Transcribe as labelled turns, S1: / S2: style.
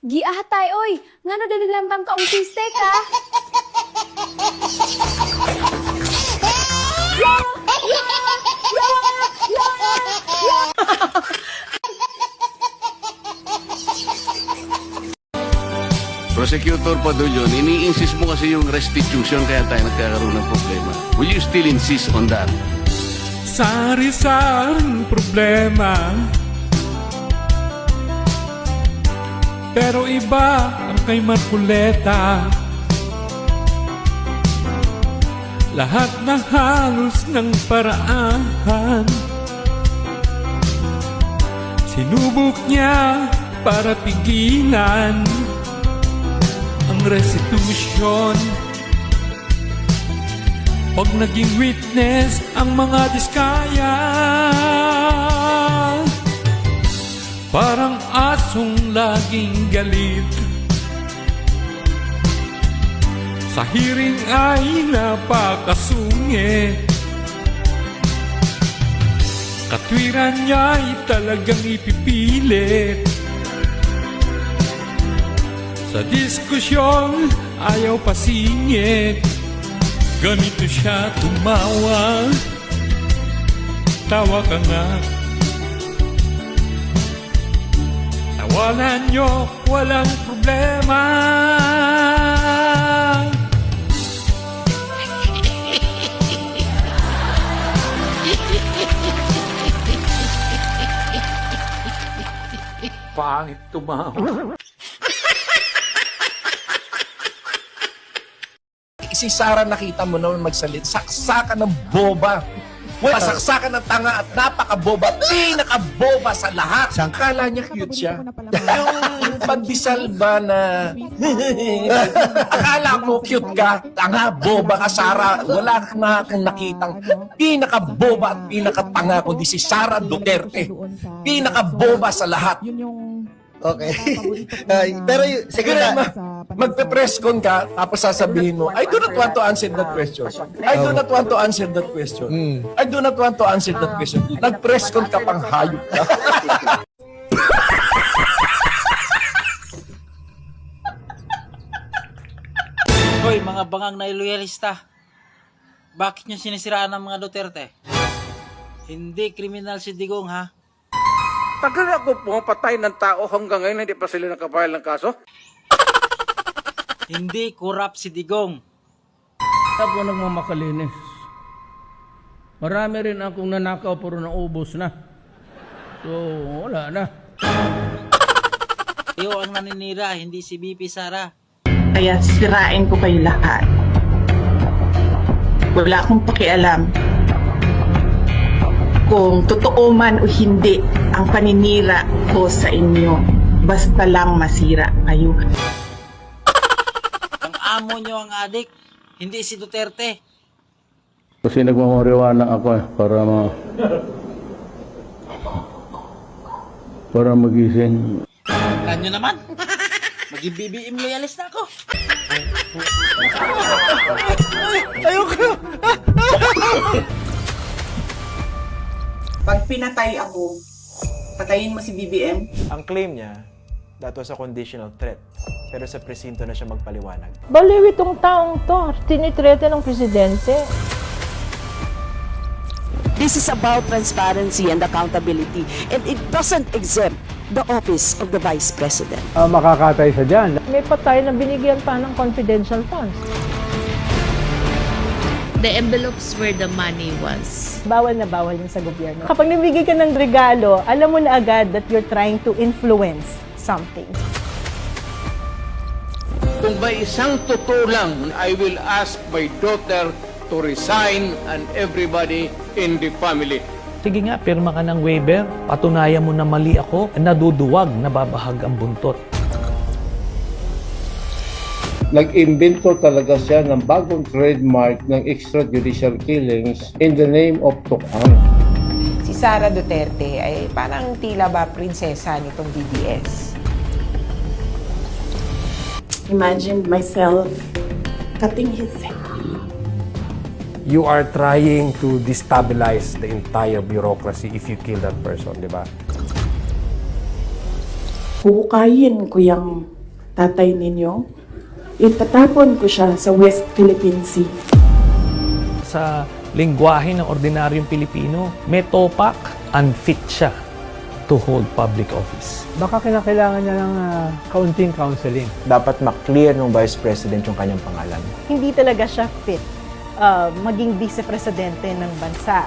S1: Giahatay, oy! Nga na dinilamtam ka siste ka?
S2: Prosecutor Padulyon, ini-insist mo kasi yung restitution kaya tayo nagkakaroon ng problema. Will you still insist on that?
S3: Sari-saring problema, pero iba ang kay Marcoleta. Lahat na halos ng paraan sinubok niya para pigilan ang restitution. Pag naging witness ang mga diskaya, parang asong laging galit. Sa hearing ay napakasungit. Katwiran niya'y talagang ipipilit. Sa diskusyon ayaw pasingit. Ganito siya tumawa. Tawa ka nga. Tawanan niyo, walang problema. Pangit tumawa.
S4: Si Sara nakita mo naman magsalit, saksakan ng boba. Pasaksakan ng tanga at napakaboba, pinakaboba sa lahat. Akala niya cute siya. Yung pandesal ba na akala mo cute ka, tanga, boba ka, Sara. Wala ka na akong nakitang pinakaboba at pinakatanga kundi si Sara Duterte. Pinakaboba sa lahat.
S5: Okay. Pero siguro
S4: Magpe-press con ka, tapos sasabihin mo, I do not want to answer that question. I do not want to answer that question. I do not want to answer that question. Nag-press con ka pang hayop ka.
S6: Hoy, mga bangang na loyalista. Bakit nyo sinisiraan ang mga Duterte? Hindi kriminal si Digong, ha?
S7: Tagal ako pumapatay ng tao hanggang ngayon hindi pa sila nakapahal ng kaso.
S6: Hindi kurap si Digong.
S8: Ako nagmamakalinis. Marami rin akong nanakaw pero naubos na. So, wala na.
S6: Iyo ang naninira, hindi si BP Sara.
S9: Kaya sirain ko kayo lahat. Wala akong pakialam kung totoo man o hindi ang paninira ko sa inyo. Basta lang masira kayo.
S6: Ang amo nyo ang adik, hindi si Duterte.
S8: Kasi nagmamariwana ako para magising.
S6: Kanyo naman. Maging BBM loyalist na ako.
S9: Pag pinatay ako, patayin mo si BBM?
S10: Ang claim niya, that was a conditional threat. Pero sa presinto na siya magpaliwanag.
S11: Baliw itong taong to. Tinitrete ng presidente.
S12: This is about transparency and accountability, and it doesn't exempt the office of the Vice President.
S8: Makakatay sa dyan.
S11: May patay na binigyan pa ng confidential funds.
S1: The envelopes where the money was.
S11: Bawal na bawal yun sa gobyerno. Kapag nabigay ka ng regalo, alam mo na agad that you're trying to influence something.
S7: Kung ba isang totoo lang, I will ask my daughter to resign and everybody in the family.
S8: Sige nga, pirma ka ng waiver. Patunayan mo na mali ako. Naduduwag, nababahag ang buntot.
S5: nag-imbento talaga siya ng bagong trademark ng extrajudicial killings in the name of Tukang.
S9: Si Sara Duterte ay parang tila ba prinsesa nitong DDS. Imagine myself cutting his head.
S13: You are trying to destabilize the entire bureaucracy if you kill that person, di ba?
S9: huhukayin ko yung tatay ninyo, itatapon ko siya sa West Philippine Sea.
S8: Sa lengguwahe ng ordinaryong Pilipino, may topak, unfit siya to hold public office.
S3: Baka kailangan niya ng kaunting counseling.
S10: Dapat maklear ng Vice President yung kanyang pangalan.
S11: Hindi talaga siya fit maging vice-presidente ng bansa.